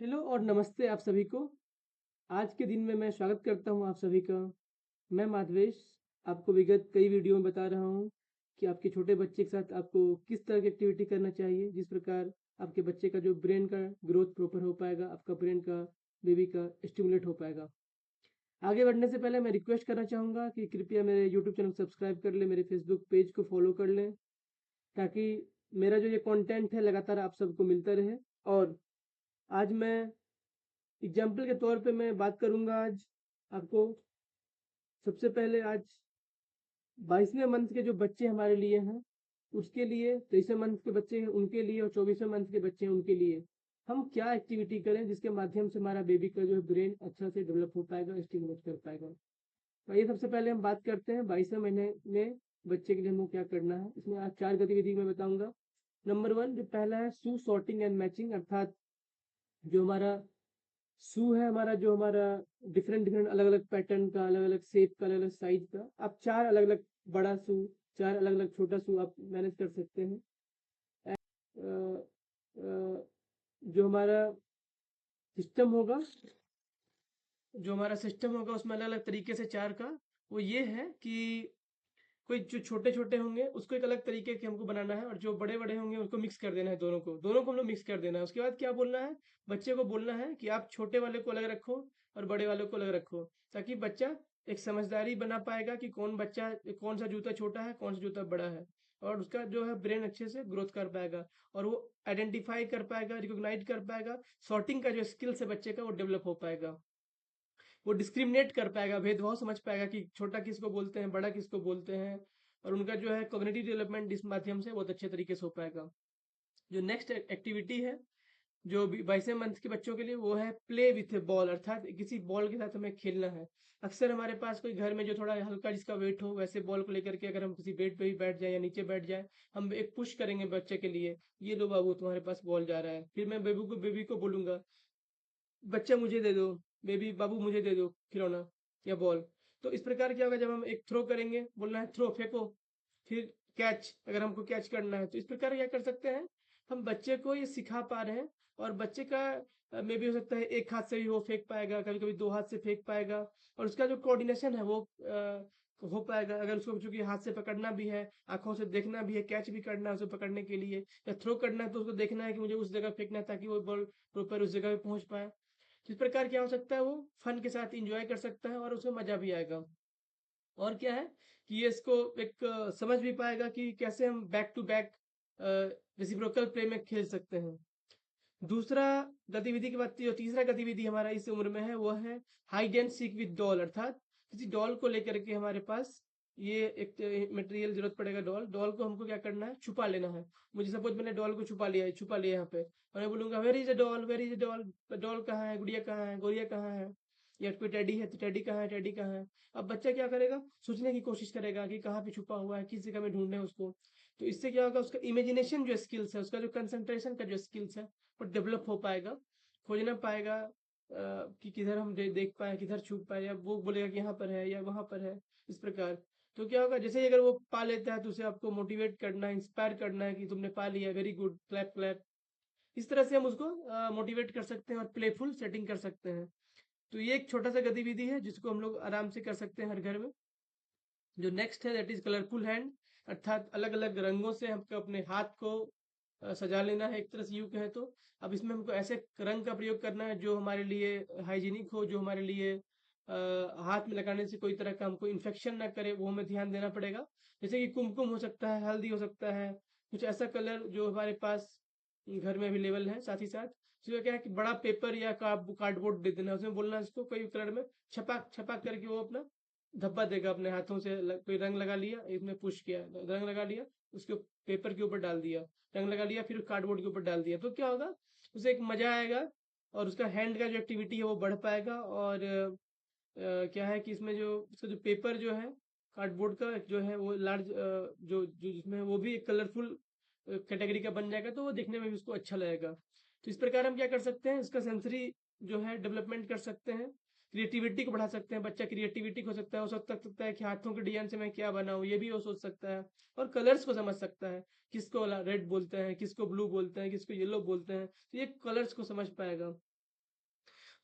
Hello और नमस्ते आप सभी को। आज के दिन में मैं स्वागत करता हूं आप सभी का। मैं माधवेश आपको विगत कई वीडियो में बता रहा हूं कि आपके छोटे बच्चे के साथ आपको किस तरह की एक्टिविटी करना चाहिए, जिस प्रकार आपके बच्चे का जो ब्रेन का ग्रोथ प्रॉपर हो पाएगा, आपका ब्रेन का बेबी का स्टिमुलेट हो पाएगा। आगे बढ़ने से पहले मैं रिक्वेस्ट करना चाहूँगा कि कृपया मेरे यूट्यूब चैनल सब्सक्राइब कर लें, मेरे फेसबुक पेज को फॉलो कर लें, ताकि मेरा जो ये कंटेंट है लगातार आप सबको मिलता रहे। और आज मैं एग्जाम्पल के तौर पे मैं बात करूंगा आज आपको। सबसे पहले आज 22वें मंथ के जो बच्चे हमारे लिए हैं उसके लिए, 23वें मंथ के बच्चे हैं उनके लिए, और 24वें मंथ के बच्चे हैं उनके लिए हम क्या एक्टिविटी करें जिसके माध्यम से हमारा बेबी का जो है ब्रेन अच्छा से डेवलप हो पाएगा, स्टिमुलेट कर पाएगा। तो ये सबसे पहले हम बात करते हैं 22वें महीने में बच्चे के लिए हमको क्या करना है। इसमें आज 4 गतिविधि मैं बताऊंगा। नंबर 1 जो पहला है शू सॉर्टिंग एंड मैचिंग, अर्थात जो हमारा शू है, हमारा जो हमारा डिफरेंट डिफरेंट अलग अलग पैटर्न का, अलग अलग शेप का, अलग अलग साइज का, आप 4 अलग अलग बड़ा शू, 4 अलग अलग छोटा शू आप मैनेज कर सकते हैं। अ, अ, जो हमारा सिस्टम होगा उसमें अलग अलग तरीके से 4 का वो ये है कि कोई जो छोटे छोटे होंगे उसको एक अलग तरीके के हमको बनाना है, और जो बड़े बड़े होंगे उनको मिक्स कर देना है। दोनों को हम लोग मिक्स कर देना है। उसके बाद क्या बोलना है, बच्चे को बोलना है कि आप छोटे वाले को अलग रखो और बड़े वाले को अलग रखो, ताकि बच्चा एक समझदारी बना पाएगा कि कौन सा जूता छोटा है, कौन सा जूता बड़ा है, और उसका जो है ब्रेन अच्छे से ग्रोथ कर पाएगा, और वो आइडेंटिफाई कर पाएगा, रिकॉग्नाइज कर पाएगा। सॉर्टिंग का जो स्किल्स है बच्चे का वो डेवलप हो पाएगा। वो डिस्क्रिमिनेट कर पाएगा, भेदभाव समझ पाएगा कि छोटा किसको बोलते हैं, बड़ा किसको बोलते हैं, और उनका जो है कॉग्निटिव डेवलपमेंट इस माध्यम से बहुत अच्छे तरीके से हो पाएगा। जो नेक्स्ट एक्टिविटी है जो 22वें मंथ के बच्चों के लिए, वो है प्ले विथ ए बॉल, अर्थात किसी बॉल के साथ हमें खेलना है। अक्सर हमारे पास कोई घर में जो थोड़ा हल्का जिसका वेट हो, वैसे बॉल को लेकर के अगर हम किसी बेड पे भी बैठ जाए या नीचे बैठ जाए, हम एक पुश करेंगे बच्चे के लिए, ये लो बाबू तुम्हारे पास बॉल जा रहा है। फिर मैं बेबी को बोलूंगा, बच्चा मुझे दे दो, बेबी बाबू मुझे दे दो खिलौना या बॉल। तो इस प्रकार क्या होगा, जब हम एक थ्रो करेंगे, बोलना है थ्रो, फेंको, फिर कैच, अगर हमको कैच करना है। तो इस प्रकार क्या कर सकते हैं, हम बच्चे को ये सिखा पा रहे हैं। और बच्चे का मे भी हो सकता है एक हाथ से भी वो फेंक पाएगा, कभी कभी 2 हाथ से फेंक पाएगा, और उसका जो कोऑर्डिनेशन है वो हो पाएगा। अगर उसको चूंकि हाथ से पकड़ना भी है, आंखों से देखना भी है, कैच भी करना है उसे पकड़ने के लिए, या थ्रो करना है तो उसको देखना है कि मुझे उस जगह फेंकना है ताकि वो बॉल प्रॉपर उस जगह पे पहुंच पाए। तो इस प्रकार क्या हो सकता है, वो फन के साथ इंजॉय कर सकता है और उसमें मजा भी आएगा। और क्या है कि ये इसको एक समझ भी पाएगा कि कैसे हम back to back reciprocal play में खेल सकते हैं। दूसरा गतिविधि की बात, जो तीसरा गतिविधि हमारा इस उम्र में है वो है hide and seek with doll, अर्थात किसी डॉल को लेकर के हमारे पास ये एक मटेरियल जरूरत पड़ेगा। डॉल डॉल को हमको क्या करना है, छुपा लेना है। मुझे सपोज मैंने डॉल को छुपा लिया यहाँ पे, और मैं बोलूंगा where is a doll, where is a doll, doll कहाँ है, गुड़िया कहाँ है, गुड़िया कहाँ है, या कोई टेडी है तो टेडी कहाँ है, टेडी कहाँ है। अब बच्चा क्या करेगा, सोचने की कोशिश करेगा कि कहाँ पे छुपा हुआ है, किस जगह में ढूंढना है उसको। तो इससे क्या होगा, उसका इमेजिनेशन जो स्किल्स है, उसका जो कंसंट्रेशन का जो स्किल्स है वो डेवलप हो पाएगा। खोजना पाएगा कि किधर हम देख पाए, किधर छुप पाए, या वो बोलेगा कि यहाँ पर है या वहां पर है, इस प्रकार। तो क्या होगा, जैसे ही अगर वो पा लेता है तो उसे आपको मोटिवेट करना है, इंस्पायर करना है कि तुमने पा लिया, वेरी गुड, क्लैप क्लैप। इस तरह से हम उसको मोटिवेट कर सकते हैं और प्लेफुल सेटिंग कर सकते हैं। तो ये एक छोटा सा गतिविधि है जिसको हम लोग आराम से कर सकते हैं हर घर में। जो नेक्स्ट है दैट इज कलरफुल हैंड, अर्थात अलग अलग रंगों से हमको अपने हाथ को सजा लेना है, एक तरह से यूं कहें तो। अब इसमें हमको ऐसे रंग का प्रयोग करना है जो हमारे लिए हाइजीनिक हो, जो हमारे लिए हाथ में लगाने से कोई तरह का हमको इन्फेक्शन ना करे, वो हमें ध्यान देना पड़ेगा। जैसे कि कुमकुम हो सकता है, हल्दी हो सकता है, कुछ ऐसा कलर जो हमारे पास घर में अवेलेबल है। साथ ही साथ उसमें क्या है कि बड़ा पेपर या कार्डबोर्ड दे देना, उसमें बोलना है उसको कोई कलर में छपाक छपाक करके वो अपना धब्बा देगा अपने हाथों से। कोई रंग लगा लिया, इसमें पुश किया, रंग लगा लिया, उसके पेपर के ऊपर डाल दिया, रंग लगा लिया, फिर कार्डबोर्ड के ऊपर डाल दिया। तो क्या होगा, उसे एक मजा आएगा, और उसका हैंड का जो एक्टिविटी है वो बढ़ पाएगा। और क्या है कि इसमें जो इसका जो पेपर जो है, कार्डबोर्ड का जो है वो लार्ज, जो जो जिसमें वो भी एक कलरफुल कैटेगरी का बन जाएगा, तो वो देखने में भी उसको अच्छा लगेगा। तो इस प्रकार हम क्या कर सकते हैं, इसका सेंसरी जो है डेवलपमेंट कर सकते हैं, क्रिएटिविटी को बढ़ा सकते हैं। बच्चा क्रिएटिविटी हो सकता है, वो सोच सकता है कि हाथों के डिजाइन से मैं क्या बनाऊं, ये भी वो सोच सकता है। और कलर्स को समझ सकता है, किसको रेड बोलते हैं, किसको ब्लू बोलते हैं, किसको येलो बोलते हैं, तो ये कलर्स को समझ पाएगा।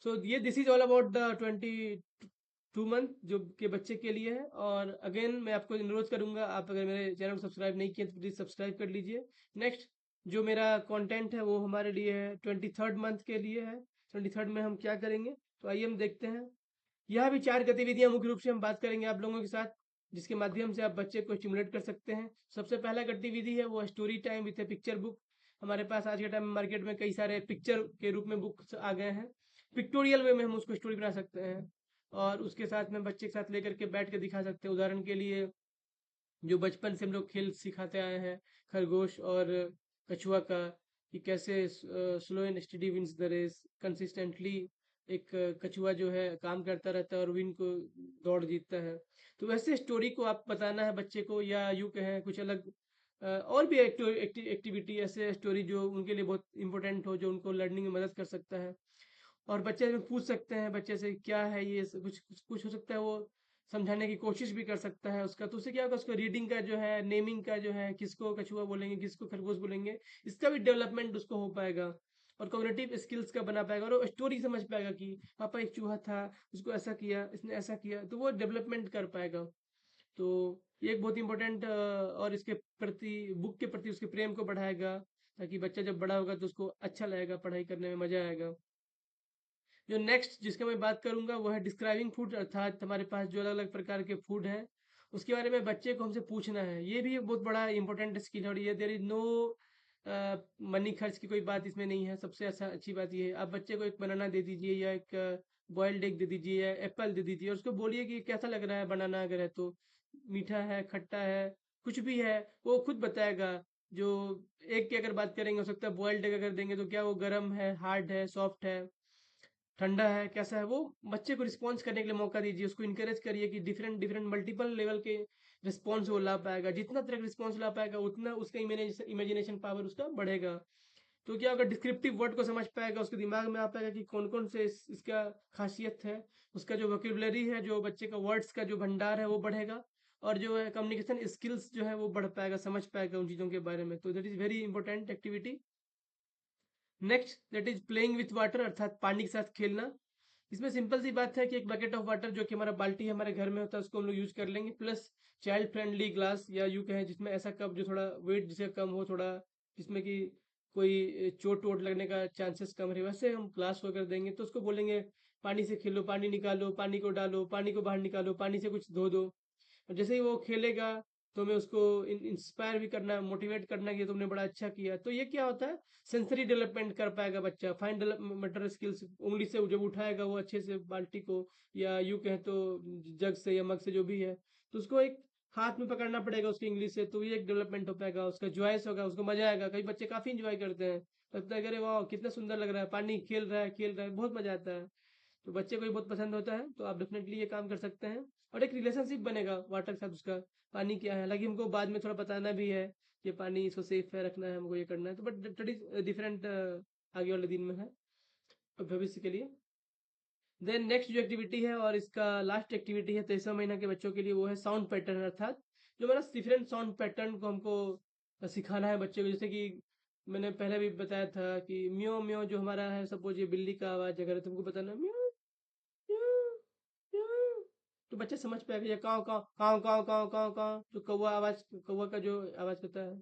सो ये this is all about the 22 month जो के बच्चे के लिए है। और अगेन मैं आपको अनुरोध करूंगा, आप अगर मेरे चैनल को सब्सक्राइब नहीं किए तो प्लीज़ सब्सक्राइब कर लीजिए। नेक्स्ट जो मेरा कंटेंट है वो हमारे लिए है 23rd मंथ के लिए है। 23rd में हम क्या करेंगे, तो आइए हम देखते हैं। यह भी 4 गतिविधियां मुख्य रूप से हम बात करेंगे आप लोगों के साथ, जिसके माध्यम से आप बच्चे को स्टिमुलेट कर सकते हैं। सबसे पहला गतिविधि है वो story time with A picture book. हमारे पास आज के टाइम में मार्केट में कई सारे पिक्चर के रूप में बुक्स आ गए हैं। पिक्टोरियल वे में हम उसको स्टोरी बना सकते हैं और उसके साथ में बच्चे के साथ लेकर के बैठ के दिखा सकते हैं। उदाहरण के लिए जो बचपन से हम लोग खेल सिखाते आए हैं खरगोश और कछुआ का, कि कैसे slow and steady wins the race. Consistently एक कछुआ जो है काम करता रहता है और विन को दौड़ जीतता है। तो वैसे स्टोरी को आप बताना है बच्चे को, या यूँ कहें कुछ अलग और भी एक्टिविटी ऐसे स्टोरी जो उनके लिए बहुत इंपॉर्टेंट हो, जो उनको लर्निंग में मदद कर सकता है। और बच्चे से पूछ सकते हैं बच्चे से क्या है ये, कुछ हो सकता है वो समझाने की कोशिश भी कर सकता है उसका। तो उससे क्या होगा, उसको रीडिंग का जो है, नेमिंग का जो है, किसको कछुआ बोलेंगे किसको खरगोश बोलेंगे, इसका भी डेवलपमेंट उसको हो पाएगा। और कॉग्निटिव स्किल्स का बना पाएगा और वो स्टोरी समझ पाएगा कि पापा एक चूहा था, उसको ऐसा किया, इसने ऐसा किया, तो वो डेवलपमेंट कर पाएगा। तो ये एक बहुत इंपॉर्टेंट और इसके प्रति, बुक के प्रति उसके प्रेम को बढ़ाएगा, ताकि बच्चा जब बड़ा होगा तो उसको अच्छा लगेगा, पढ़ाई करने में मजा आएगा। जो नेक्स्ट जिसका मैं बात करूंगा वो है डिस्क्राइबिंग फूड, अर्थात हमारे पास जो अलग अलग प्रकार के फूड हैं उसके बारे में बच्चे को हमसे पूछना है। ये भी एक बहुत बड़ा इंपॉर्टेंट स्किल है और ये देयर इज नो मनी खर्च की कोई बात इसमें नहीं है। सबसे अच्छा अच्छी बात ये है, आप बच्चे को एक बनाना दे दीजिए या एक बॉइल्ड एग दे दीजिए या एप्पल दे दीजिए और उसको बोलिए कि कैसा लग रहा है बनाना, अगर है तो मीठा है, खट्टा है, कुछ भी है, वो खुद बताएगा। जो एग की अगर बात करेंगे, हो सकता है बॉइल्ड एग अगर देंगे तो क्या वो गर्म है, हार्ड है, सॉफ्ट है, ठंडा है, कैसा है, वो बच्चे को रिस्पॉन्स करने के लिए मौका दीजिए। उसको इनकरेज करिए कि डिफरेंट डिफरेंट मल्टीपल लेवल के रिस्पॉन्स वो ला पाएगा। जितना तरह का रिस्पॉन्स ला पाएगा उतना उसका इमेजिनेशन पावर उसका बढ़ेगा। तो क्या होगा, डिस्क्रिप्टिव वर्ड को समझ पाएगा, उसके दिमाग में आ पाएगा कि कौन कौन से इसका खासियत है। उसका जो वोकेबलरी है, जो बच्चे का वर्ड्स का जो भंडार है वो बढ़ेगा। और जो है कम्युनिकेशन स्किल्स जो है वो बढ़ पाएगा, समझ पाएगा उन चीज़ों के बारे में। तो that is very important activity. Next that is playing with water, अर्थात पानी के साथ खेलना। इसमें सिंपल सी बात है कि एक बकेट ऑफ वाटर जो कि हमारा बाल्टी है हमारे घर में होता है उसको हम लोग यूज कर लेंगे, प्लस चाइल्ड फ्रेंडली ग्लास, या यूँ कहें जिसमें ऐसा कप जो थोड़ा वेट जिसका कम हो, थोड़ा जिसमें कि कोई चोट वोट लगने का चांसेस कम रहे, वैसे हम ग्लास को अगर देंगे तो उसको बोलेंगे पानी से खेलो, पानी निकालो, पानी को डालो, पानी को बाहर निकालो, पानी से कुछ धो दो। और जैसे ही वो खेलेगा तो हमें उसको इंस्पायर भी करना है, मोटिवेट करना है कि तुमने बड़ा अच्छा किया। तो ये क्या होता है, सेंसरी डेवलपमेंट कर पाएगा बच्चा, फाइन मोटर स्किल्स, उंगली से जब उठाएगा वो अच्छे से बाल्टी को, या यूं कहें तो जग से या मग से जो भी है, तो उसको एक हाथ में पकड़ना पड़ेगा उसकी इंग्लिश से, तो ये एक डेवलपमेंट हो पाएगा, उसका जॉयस होगा, उसको मजा आएगा। कई बच्चे काफी इंजॉय करते हैं, लगता है कि अरे वाह कितना सुंदर लग रहा है, पानी खेल रहा है, बहुत मजा आता है। तो बच्चे को ये बहुत पसंद होता है, तो आप डेफिनेटली ये काम कर सकते हैं। और एक रिलेशनशिप बनेगा वाटर के साथ उसका, पानी क्या है। हालांकि हमको बाद में थोड़ा बताना भी है कि पानी इसको सेफ है रखना है, हमको ये करना है, तो बट स्टडी डिफरेंट आगे वाले दिन में है, भविष्य के लिए। देन नेक्स्ट जो एक्टिविटी है और इसका लास्ट एक्टिविटी है 23वां महीना के बच्चों के लिए, वो है साउंड पैटर्न, अर्थात जो हमारा डिफरेंट साउंड पैटर्न को हमको सिखाना है बच्चे को। जैसे कि मैंने पहले भी बताया था कि म्यो म्यो जो हमारा है, सपोज ये बिल्ली का आवाज अगर है, तुमको बताना म्यो म्याऊं, म्याऊं। तो बच्चा समझ पाएगा। ये काव काव काव काव काव काव काव, जो कौवा आवाज, कौवा का जो आवाज करता है।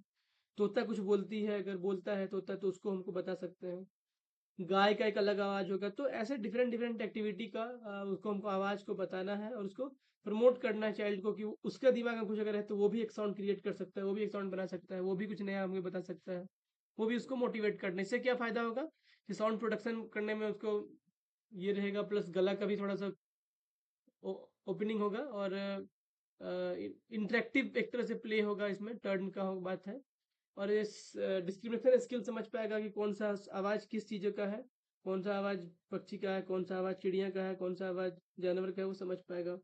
तोता कुछ बोलती है, अगर बोलता है तोता तो उसको हमको बता सकते हैं। गाय का एक अलग आवाज होगा। तो ऐसे डिफरेंट डिफरेंट एक्टिविटी का उसको हमको आवाज को बताना है और उसको प्रमोट करना है चाइल्ड को, कि उसका दिमाग में कुछ अगर है तो वो भी एक साउंड क्रिएट कर सकता है, वो भी एक साउंड बना सकता है, वो भी कुछ नया हमें बता सकता है। वो भी उसको मोटिवेट करने से क्या फायदा होगा, कि साउंड प्रोडक्शन करने में उसको ये रहेगा, प्लस गला का भी थोड़ा सा ओपनिंग होगा और इंटरेक्टिव एक तरह से प्ले होगा, इसमें टर्न का हो बात है। और इस डिस्क्रिमिनेशन स्किल समझ पाएगा कि कौन सा आवाज किस चीज़ का है, कौन सा आवाज पक्षी का है, कौन सा आवाज चिड़िया का है, कौन सा आवाज जानवर का है, वो समझ पाएगा।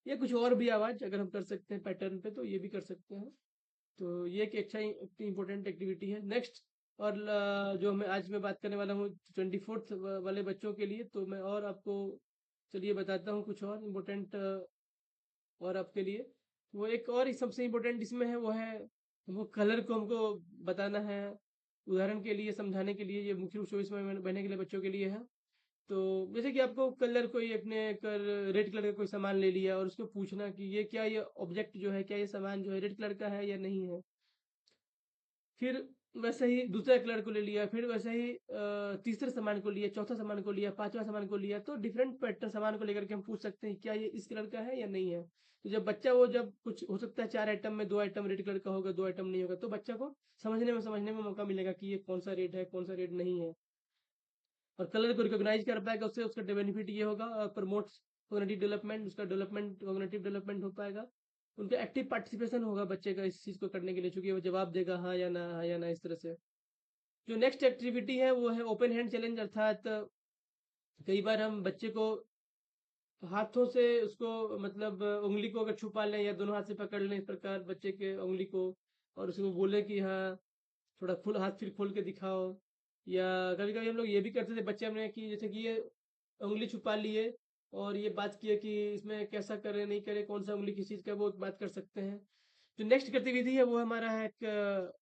या कुछ और भी आवाज अगर हम कर सकते हैं पैटर्न पे तो ये भी कर सकते हैं। तो ये एक अच्छा इंपॉर्टेंट एक्टिविटी है। नेक्स्ट और जो मैं आज मैं बात करने वाला हूँ 24th वाले बच्चों के लिए, तो मैं और आपको चलिए बताता हूँ कुछ और इम्पोर्टेंट और आपके लिए। वो एक और ही सबसे इम्पोर्टेंट इसमें है, वो है वो कलर को हमको बताना है। उदाहरण के लिए समझाने के लिए, ये मुख्य रूप से 24वें महीने के लिए बच्चों के लिए है। तो जैसे कि आपको कलर कोई अपने कर रेड कलर का कोई सामान ले लिया और उसको पूछना कि ये क्या, ये ऑब्जेक्ट जो है, क्या ये सामान जो है रेड कलर का है या नहीं है। फिर वैसे ही दूसरा कलर को ले लिया, फिर वैसे ही तीसरे सामान को लिया, चौथा सामान को लिया, पांचवा सामान को लिया, तो डिफरेंट पैटर्न सामान को लेकर के हम पूछ सकते हैं क्या ये इस कलर का है या नहीं है। तो जब बच्चा वो जब कुछ हो सकता है 4 आइटम में 2 आइटम रेड कलर का होगा, 2 आइटम नहीं होगा, तो बच्चा को समझने में मौका मिलेगा कि ये कौन सा रेड है, कौन सा रेड नहीं है। और कलर को रिकॉग्नाइज कर पाएगा, उससे उसका बेनिफिट ये होगा, प्रमोट्स कॉग्निटिव डेवलपमेंट, उसका डेवलपमेंट कॉग्निटिव डेवलपमेंट हो पाएगा। उनका एक्टिव पार्टिसिपेशन होगा बच्चे का इस चीज़ को करने के लिए, चूंकि वो जवाब देगा हाँ या ना, हाँ या ना, इस तरह से। जो नेक्स्ट एक्टिविटी है वो है ओपन हैंड चैलेंज, अर्थात कई बार हम बच्चे को हाथों से उसको मतलब उंगली को अगर छुपा लें या दोनों हाथ से पकड़ लें, इस प्रकार बच्चे के उंगली को, और उसको बोले कि हाँ थोड़ा खुल हाथ फिर खोल के दिखाओ। या कभी कभी हम लोग ये भी करते थे बच्चे हमने कि जैसे कि ये उंगली छुपा लिए और ये बात किए कि इसमें कैसा करे नहीं करे, कौन सा उंगली किस चीज़ का, वो बात कर सकते हैं। जो नेक्स्ट गतिविधि है वो हमारा है एक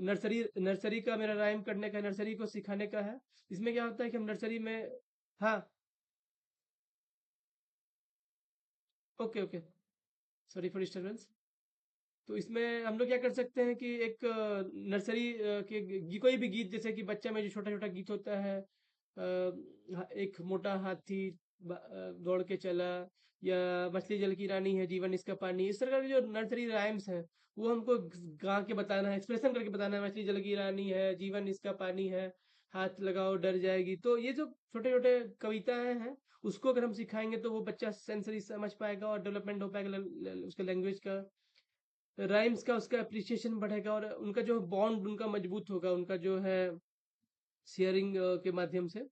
नर्सरी नर्सरी का मेरा राइम करने का, नर्सरी को सिखाने का है। इसमें क्या होता है कि हम नर्सरी में, हाँ, okay okay, sorry for disturbance. तो इसमें हम लोग क्या कर सकते हैं कि एक नर्सरी के कोई भी गीत, जैसे कि बच्चा में जो छोटा छोटा गीत होता है, एक मोटा हाथी दौड़ के चला, या मछली जल की रानी है जीवन इसका पानी, इस तरह के जो नर्सरी राइम्स हैं वो हमको गा के बताना है, एक्सप्रेशन करके बताना है, मछली जल की रानी है जीवन इसका पानी है, हाथ लगाओ डर जाएगी। तो ये जो छोटे छोटे कविताएं हैं उसको अगर हम सिखाएंगे तो वो बच्चा सेंसरी समझ पाएगा और डेवलपमेंट हो पाएगा उसका लैंग्वेज का, राइम्स का, उसका अप्रिसिएशन बढ़ेगा और उनका जो बॉन्ड उनका मजबूत होगा, उनका जो है शेयरिंग के माध्यम से।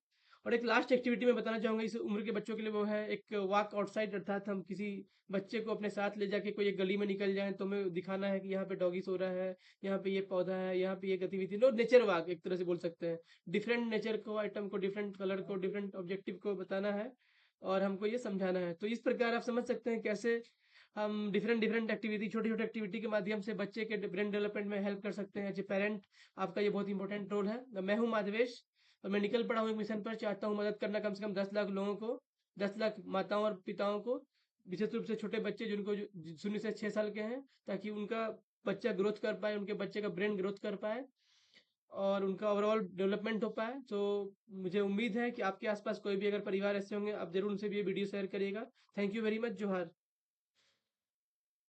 और एक लास्ट एक्टिविटी मैं बताना चाहूंगा इस उम्र के बच्चों के लिए, वो है एक वॉक आउटसाइड, अर्थात हम किसी बच्चे को अपने साथ ले जाके कोई एक गली में निकल जाए तो हमें दिखाना है कि यहाँ पे डॉगी सो रहा है, यहाँ पे ये पौधा है, यहाँ पे ये गतिविधि, नो नेचर वॉक एक तरह से बोल सकते हैं। डिफरेंट नेचर को, आइटम को, डिफरेंट कलर को, डिफरेंट ऑब्जेक्टिव को बताना है और हमको ये समझाना है। तो इस प्रकार आप समझ सकते हैं कैसे हम डिफरेंट डिफरेंट एक्टिविटी, छोटी छोटी एक्टिविटी के माध्यम से बच्चे के ब्रेन डेवलपमेंट में हेल्प कर सकते हैं। एज ए पेरेंट आपका ये बहुत इंपॉर्टेंट रोल है। मैं हूँ माधवेश और मैं निकल पड़ा हूँ एक मिशन पर, चाहता हूँ मदद करना कम से कम 10 लाख लोगों को, 10 लाख माताओं और पिताओं को, विशेष रूप से छोटे बच्चे जिनको 0 से 6 साल के हैं, ताकि उनका बच्चा ग्रोथ कर पाए, उनके बच्चे का ब्रेन ग्रोथ कर पाए और उनका ओवरऑल डेवलपमेंट हो पाए। तो मुझे उम्मीद है कि आपके आसपास कोई भी अगर परिवार ऐसे होंगे, आप जरूर उनसे भी ये वीडियो शेयर करिएगा। Thank you very much. जोहार।